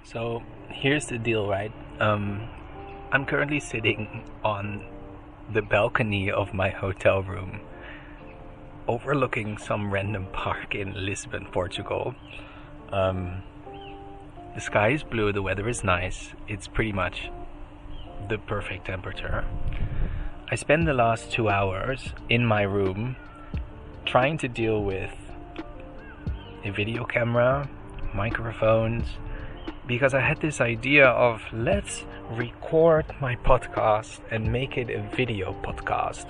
So here's the deal, right? I'm currently sitting on the balcony of my hotel room, overlooking some random park in Lisbon, Portugal. The sky is blue, the weather is nice, it's pretty much the perfect temperature. I spent the last 2 hours in my room trying to deal with a video camera, microphones, because I had this idea of let's record my podcast and make it a video podcast.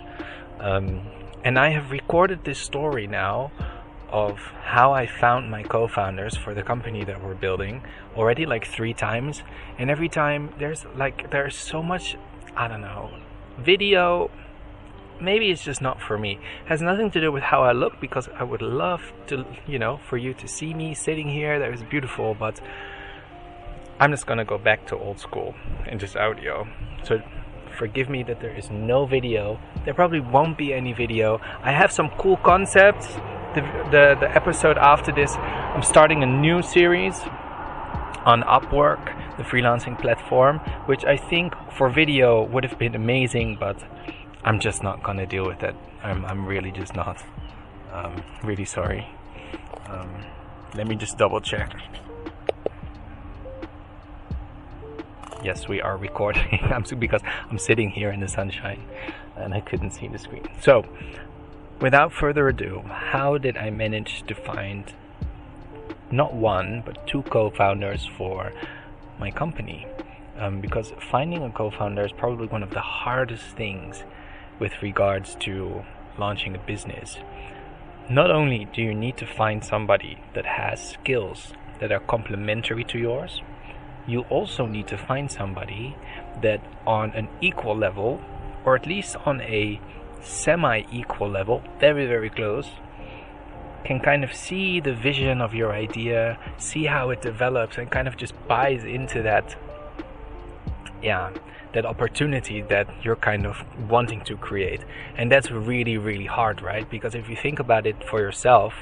And I have recorded this story now of how I found my co-founders for the company that we're building already like 3 times. And every time there's so much, I don't know, video. Maybe it's just not for me. It has nothing to do with how I look, because I would love to, for you to see me sitting here. That is beautiful, but I'm just gonna go back to old school and just audio. So forgive me that there is no video. There probably won't be any video. I have some cool concepts. The episode after this, I'm starting a new series on Upwork, the freelancing platform, which I think for video would have been amazing, but I'm just not gonna deal with it. I'm really just not. Really sorry. Let me just double check. Yes, we are recording. Because I'm sitting here in the sunshine and I couldn't see the screen. So, without further ado, how did I manage to find not one, but 2 co-founders for my company? Because finding a co-founder is probably one of the hardest things with regards to launching a business. Not only do you need to find somebody that has skills that are complementary to yours, you also need to find somebody that on an equal level, or at least on a semi-equal level, very, very close, can kind of see the vision of your idea, see how it develops, and kind of just buys into that opportunity that you're kind of wanting to create. And that's really, really hard, right? Because if you think about it for yourself,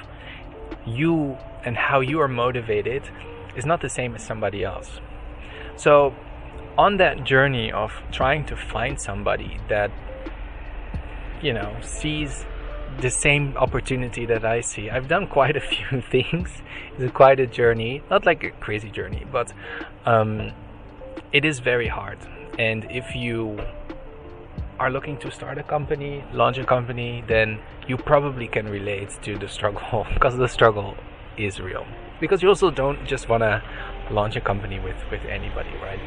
you and how you are motivated is not the same as somebody else. So on that journey of trying to find somebody that, sees the same opportunity that I see, I've done quite a few things. It's quite a journey, not like a crazy journey, but it is very hard. And if you are looking to start a company, launch a company, then you probably can relate to the struggle, because the struggle is real. Because you also don't just want to launch a company with anybody, right?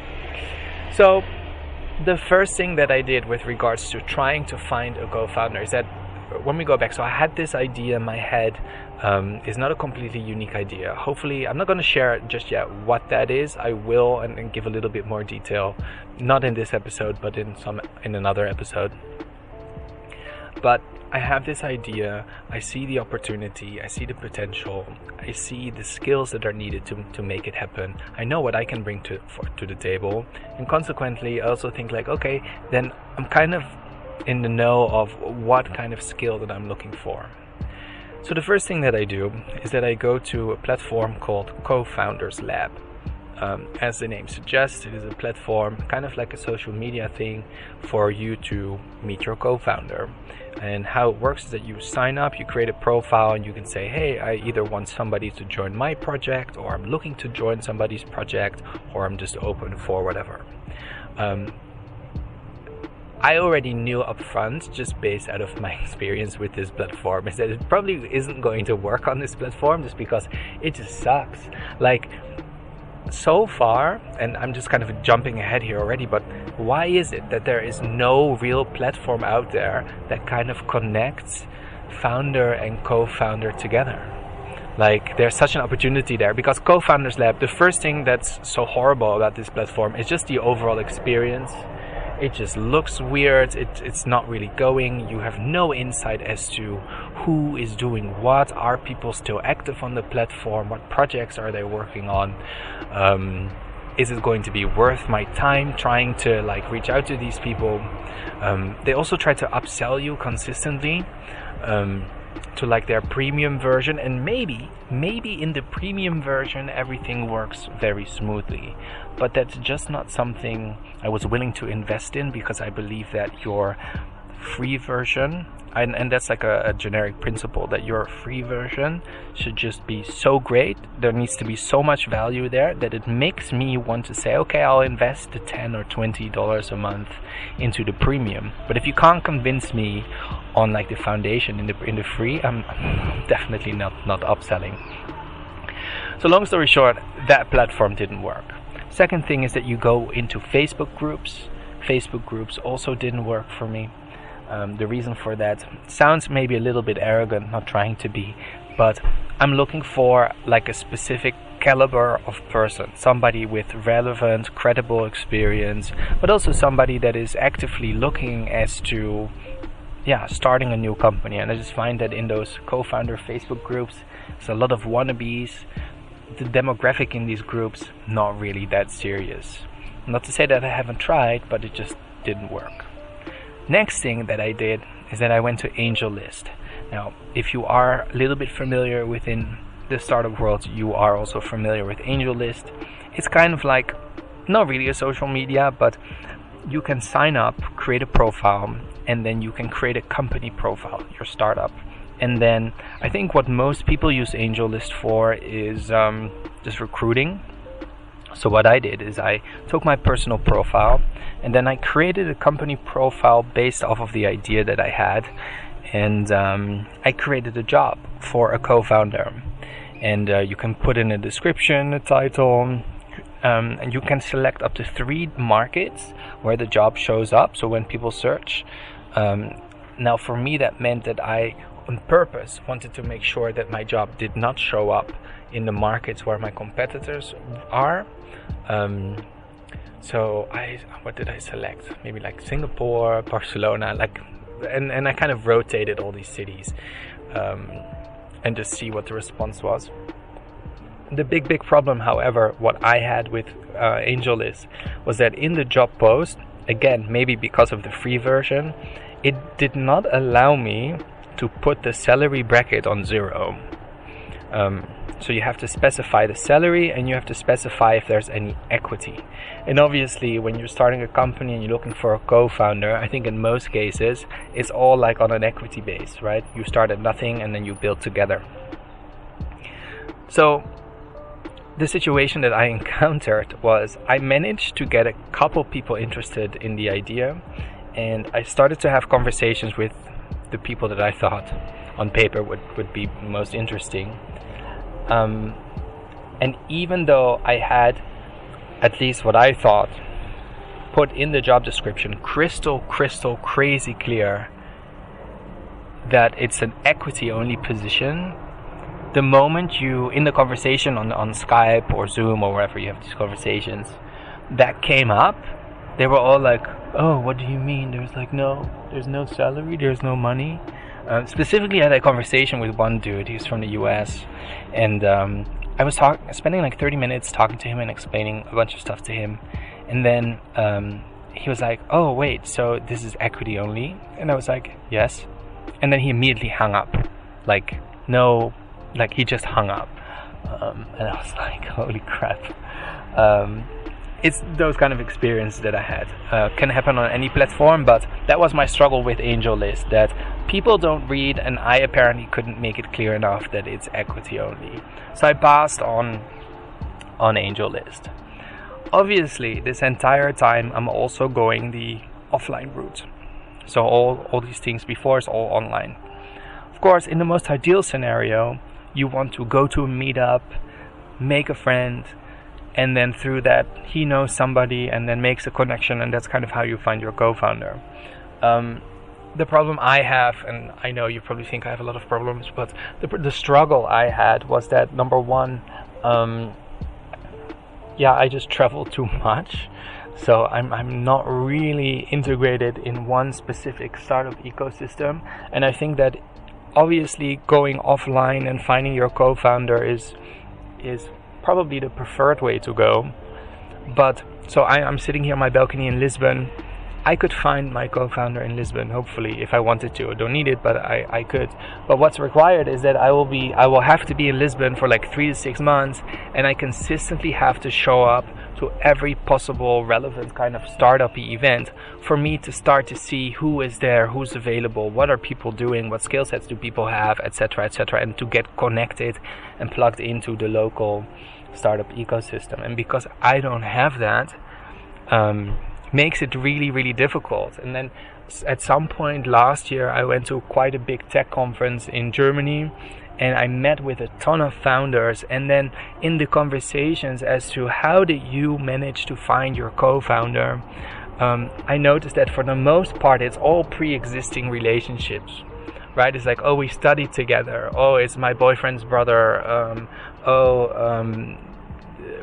So the first thing that I did with regards to trying to find a co-founder is that when we go back, so I had this idea in my head. It's not a completely unique idea. Hopefully, I'm not going to share just yet what that is. I will and give a little bit more detail, not in this episode, but in another episode. But I have this idea, I see the opportunity, I see the potential, I see the skills that are needed to make it happen. I know what I can bring to the table, and consequently I also think like, okay, then I'm kind of in the know of what kind of skill that I'm looking for. So the first thing that I do is that I go to a platform called COFOUNDERS Lab. As the name suggests, it is a platform, kind of like a social media thing, for you to meet your co-founder. And how it works is that you sign up, you create a profile, and you can say, hey, I either want somebody to join my project, or I'm looking to join somebody's project, or I'm just open for whatever. I already knew up front, just based out of my experience with this platform, is that it probably isn't going to work on this platform, just because it just sucks. Like, so far, and I'm just kind of jumping ahead here already, but why is it that there is no real platform out there that kind of connects founder and co-founder together? Like, there's such an opportunity there, because Co-Founders Lab, the first thing that's so horrible about this platform is just the overall experience. It just looks weird, it's not really going, you have no insight as to who is doing what, are people still active on the platform, what projects are they working on, is it going to be worth my time trying to reach out to these people. They also try to upsell you consistently, to like their premium version, and maybe in the premium version everything works very smoothly, but that's just not something I was willing to invest in, because I believe that your free version, and that's like a generic principle, that your free version should just be so great, there needs to be so much value there, that it makes me want to say, okay, I'll invest the $10 or $20 a month into the premium. But if you can't convince me on like the foundation in the free, I'm definitely not upselling. So long story short, that platform didn't work. Second thing is that you go into Facebook groups. Facebook groups also didn't work for me. The reason for that sounds maybe a little bit arrogant, not trying to be, but I'm looking for like a specific caliber of person, somebody with relevant, credible experience, but also somebody that is actively looking as to starting a new company. And I just find that in those co-founder Facebook groups, there's a lot of wannabes. The demographic in these groups, not really that serious. Not to say that I haven't tried, but it just didn't work. Next thing that I did is that I went to AngelList. Now, if you are a little bit familiar within the startup world, you are also familiar with AngelList. It's kind of like, not really a social media, but you can sign up, create a profile, and then you can create a company profile, your startup. And then I think what most people use AngelList for is just recruiting. So what I did is I took my personal profile and then I created a company profile based off of the idea that I had, and I created a job for a co-founder. And you can put in a description, a title, and you can select up to 3 markets where the job shows up, so when people search. Now for me that meant that I on purpose wanted to make sure that my job did not show up in the markets where my competitors are. So what did I select? Maybe like Singapore, Barcelona, and I kind of rotated all these cities and just see what the response was. The big problem, however, what I had with AngelList was that in the job post, again, maybe because of the free version, it did not allow me to put the salary bracket on 0. So you have to specify the salary and you have to specify if there's any equity. And obviously when you're starting a company and you're looking for a co-founder, I think in most cases it's all like on an equity base, right? You start at nothing and then you build together. So the situation that I encountered was I managed to get a couple people interested in the idea, and I started to have conversations with the people that I thought on paper would be most interesting. And even though I had, at least what I thought, put in the job description crystal crazy clear that it's an equity only position, the moment you, in the conversation on Skype or Zoom or wherever you have these conversations, that came up, they were all like, oh, what do you mean? There's no salary, there's no money. Specifically, I had a conversation with one dude. He's from the US, and I was spending like 30 minutes talking to him and explaining a bunch of stuff to him, and then he was like, oh wait, so this is equity only? And I was like, yes. And then he immediately hung up, he just hung up, and I was like, holy crap. It's those kind of experiences that I had. Can happen on any platform, but that was my struggle with AngelList, that people don't read, and I apparently couldn't make it clear enough that it's equity only. So I passed on AngelList. Obviously, this entire time I'm also going the offline route. So all these things before is all online. Of course, in the most ideal scenario, you want to go to a meetup, make a friend, and then through that he knows somebody and then makes a connection, and that's kind of how you find your co-founder. The problem I have, and I know you probably think I have a lot of problems, but the struggle I had was that, number one, I just travel too much, so I'm not really integrated in one specific startup ecosystem, and I think that obviously going offline and finding your co-founder is probably the preferred way to go. But so I'm sitting here on my balcony in Lisbon. I could find my co-founder in Lisbon, hopefully, if I wanted to. I don't need it, but I could. But what's required is that I will have to be in Lisbon for like 3 to 6 months, and I consistently have to show up to every possible relevant kind of startup-y event for me to start to see who is there, who's available, what are people doing, what skill sets do people have, etc., and to get connected and plugged into the local startup ecosystem. And because I don't have that, makes it really, really difficult. And then at some point last year, I went to quite a big tech conference in Germany, and I met with a ton of founders. And then in the conversations as to how did you manage to find your co-founder, I noticed that for the most part, it's all pre-existing relationships, right? It's like, oh, we studied together. Oh, it's my boyfriend's brother.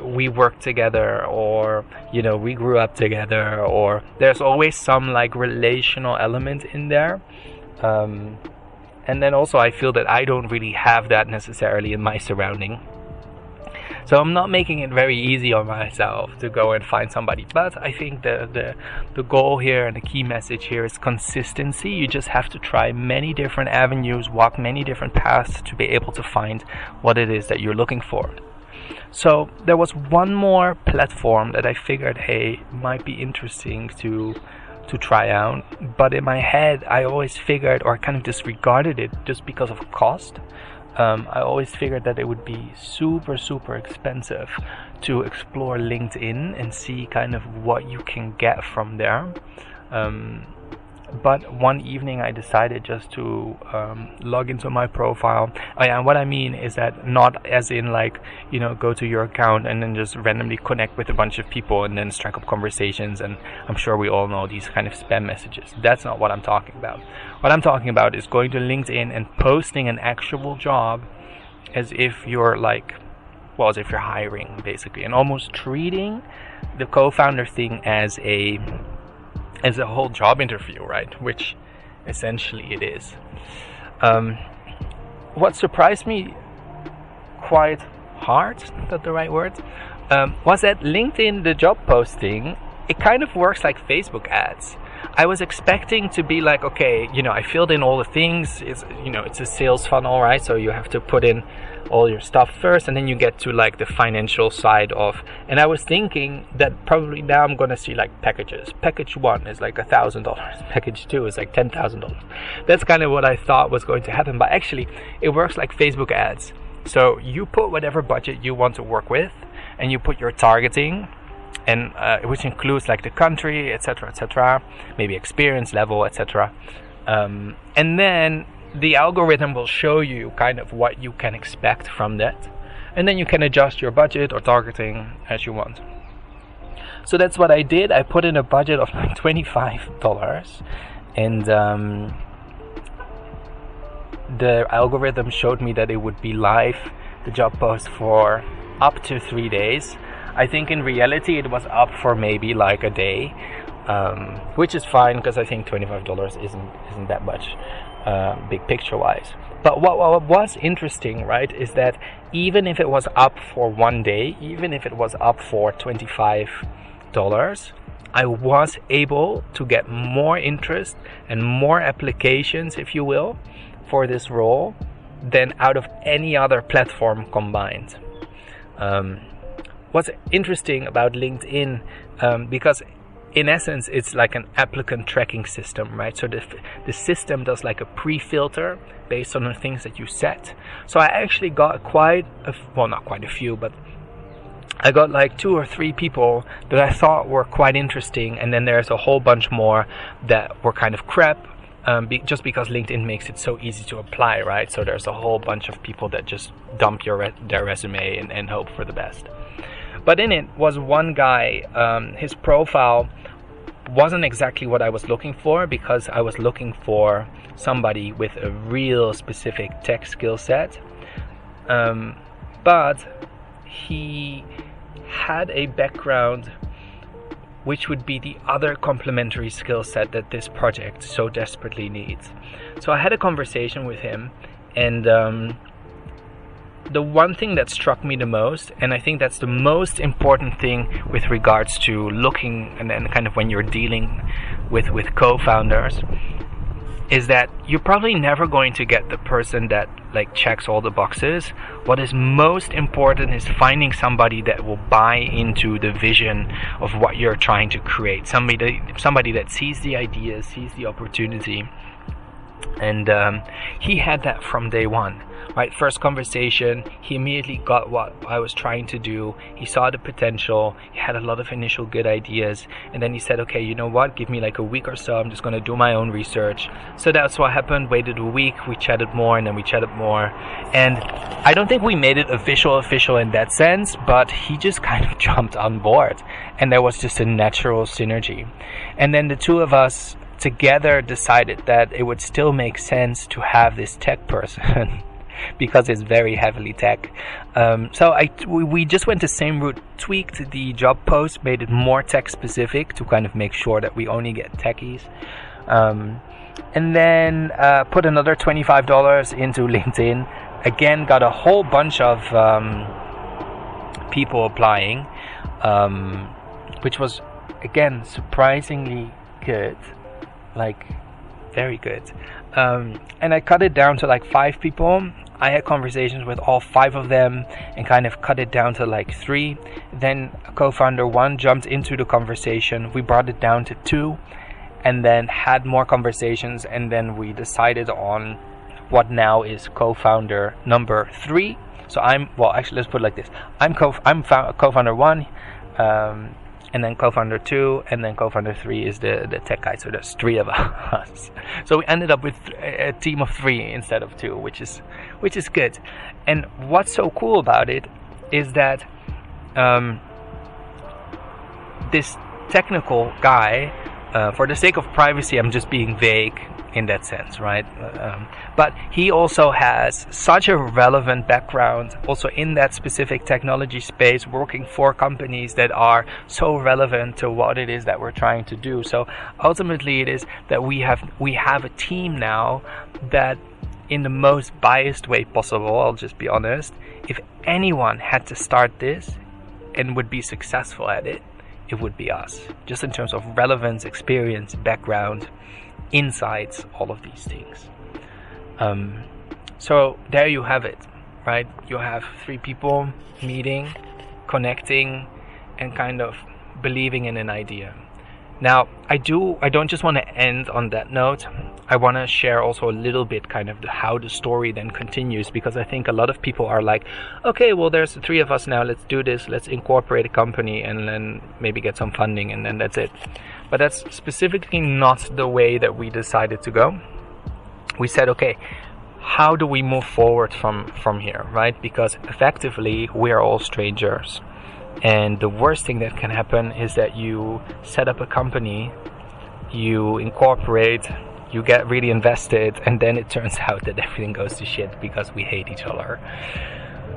We worked together, or we grew up together, or there's always some like relational element in there. And then also I feel that I don't really have that necessarily in my surrounding. So I'm not making it very easy on myself to go and find somebody. But I think the goal here and the key message here is consistency. You just have to try many different avenues, walk many different paths to be able to find what it is that you're looking for. So there was one more platform that I figured, hey, might be interesting to try out. But in my head, I always figured, or kind of disregarded it just because of cost. I always figured that it would be super, super expensive to explore LinkedIn and see kind of what you can get from there. But one evening I decided just to log into my profile. And what I mean is that not as in like, go to your account and then just randomly connect with a bunch of people and then strike up conversations. And I'm sure we all know these kind of spam messages. That's not what I'm talking about. What I'm talking about is going to LinkedIn and posting an actual job as if you're as if you're hiring, basically. And almost treating the co-founder thing as a whole job interview, right? Which essentially it is. What surprised me quite hard, is that the right word, was that LinkedIn, the job posting, it kind of works like Facebook ads. I was expecting to be like, okay, I filled in all the things. It's a sales funnel, right? So you have to put in all your stuff first, and then you get to like the financial side of. And I was thinking that probably now I'm gonna see like packages. Package 1 is like $1,000. Package 2 is like $10,000. That's kind of what I thought was going to happen. But actually, it works like Facebook ads. So you put whatever budget you want to work with, and you put your targeting, and which includes like the country, etc., maybe experience level, etc. And then the algorithm will show you kind of what you can expect from that, and then you can adjust your budget or targeting as you want. So that's what I did. I put in a budget of like $25, and the algorithm showed me that it would be live, the job post, for up to 3 days. I think in reality it was up for maybe like a day, which is fine because I think $25 isn't that much big picture wise. But what was interesting, right, is that even if it was up for 1 day, even if it was up for $25, I was able to get more interest and more applications, if you will, for this role than out of any other platform combined. What's interesting about LinkedIn, because in essence it's like an applicant tracking system, right? So the system does like a pre-filter based on the things that you set. So I actually got not quite a few, but I got like 2 or 3 people that I thought were quite interesting, and then there's a whole bunch more that were kind of crap. Just because LinkedIn makes it so easy to apply, right? So there's a whole bunch of people that just dump their resume and hope for the best. But in it was one guy, his profile wasn't exactly what I was looking for, because I was looking for somebody with a real specific tech skill set. But he had a background which would be the other complementary skill set that this project so desperately needs. So I had a conversation with him, and the one thing that struck me the most, and I think that's the most important thing with regards to looking and then kind of when you're dealing with co-founders, is that you're probably never going to get the person that like checks all the boxes. What is most important is finding somebody that will buy into the vision of what you're trying to create. Somebody that sees the ideas, sees the opportunity. And he had that from day one, right? First conversation, he immediately got what I was trying to do. He saw the potential. He had a lot of initial good ideas. And then he said, okay, you know what? Give me like a week or so. I'm just going to do my own research. So that's what happened. Waited a week. We chatted more, and then we chatted more. And I don't think we made it official in that sense, but he just kind of jumped on board. And there was just a natural synergy. And then the two of us together decided that it would still make sense to have this tech person because it's very heavily tech. So we just went the same route, tweaked the job post, made it more tech specific to kind of make sure that we only get techies. And then put another $25 into LinkedIn. Again, got a whole bunch of people applying, which was, again, surprisingly good. Like very good. And I cut it down to like 5 people. I had conversations with all 5 of them and kind of cut it down to like 3. Then co-founder 1 jumped into the conversation. We brought it down to 2 and then had more conversations, and then we decided on what now is co-founder number 3. So actually let's put it like this. I'm co-founder 1, and then co-founder 2, and then co-founder 3 is the tech guy. So there's 3 of us. So we ended up with a team of 3 instead of 2, which is good. And what's so cool about it is that this technical guy, for the sake of privacy, I'm just being vague in that sense, right? But he also has such a relevant background also in that specific technology space, working for companies that are so relevant to what it is that we're trying to do. So ultimately it is that we have a team now that, in the most biased way possible, I'll just be honest, if anyone had to start this and would be successful at it, it would be us, just in terms of relevance, experience, background, insights, all of these things. So there you have it, right? You have 3 people meeting, connecting, and kind of believing in an idea. Now, I don't just want to end on that note. I want to share also a little bit kind of how the story then continues, because I think a lot of people are like, okay, well, there's the 3 of us now, let's do this, let's incorporate a company and then maybe get some funding and then that's it. But that's specifically not the way that we decided to go. We said, okay, how do we move forward from here, right? Because effectively we are all strangers. And the worst thing that can happen is that you set up a company, you incorporate, you get really invested, and then it turns out that everything goes to shit because we hate each other.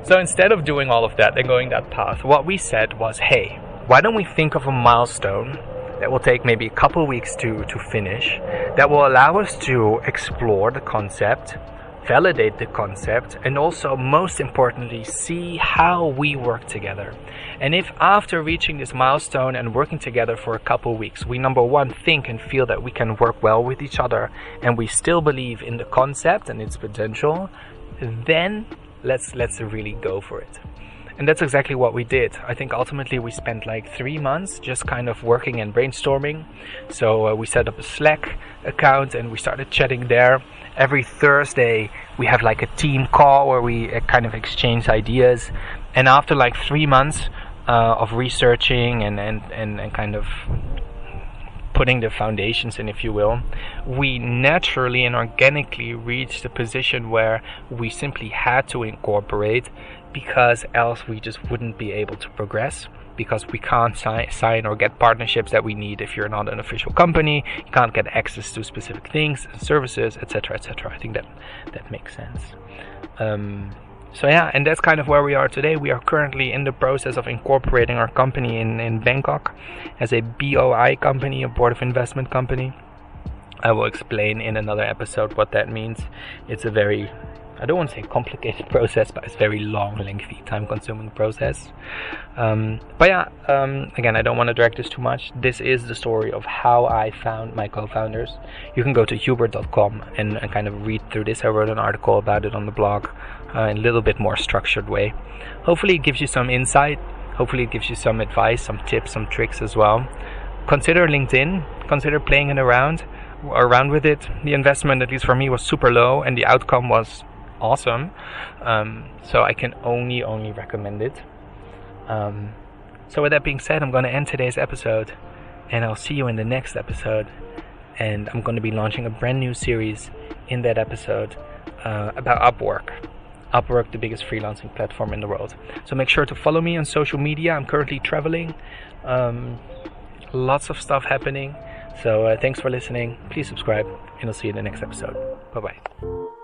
So instead of doing all of that and going that path, what we said was, hey, why don't we think of a milestone that will take maybe a couple of weeks to finish, that will allow us to explore the concept, validate the concept, and also, most importantly, see how we work together. And if after reaching this milestone and working together for a couple of weeks, we, number one, think and feel that we can work well with each other, and we still believe in the concept and its potential, then let's really go for it. And that's exactly what we did. I think ultimately we spent like 3 months just kind of working and brainstorming. So we set up a Slack account and we started chatting there. Every Thursday we have like a team call where we kind of exchange ideas. And after like 3 months of researching and kind of putting the foundations in, if you will, we naturally and organically reached a position where we simply had to incorporate, because else we just wouldn't be able to progress, because we can't sign or get partnerships that we need if you're not an official company. You can't get access to specific things and services, etc., etc. I think that makes sense. So yeah, and that's kind of where we are today. We are currently in the process of incorporating our company in Bangkok as a BOI company, a Board of Investment company. I will explain in another episode what that means. It's a very I don't want to say complicated process, but it's very long, lengthy, time-consuming process. But yeah, again, I don't want to drag this too much. This is the story of how I found my co-founders. You can go to hughbert.com and kind of read through this. I wrote an article about it on the blog in a little bit more structured way. Hopefully it gives you some insight. Hopefully it gives you some advice, some tips, some tricks as well. Consider LinkedIn. Consider playing it around with it. The investment, at least for me, was super low, and the outcome was awesome. So I can only recommend it. So with that being said, I'm going to end today's episode, and I'll see you in the next episode. And I'm going to be launching a brand new series in that episode about Upwork. Upwork, the biggest freelancing platform in the world. So make sure to follow me on social media. I'm currently traveling. Lots of stuff happening. So thanks for listening. Please subscribe, and I'll see you in the next episode. Bye-bye.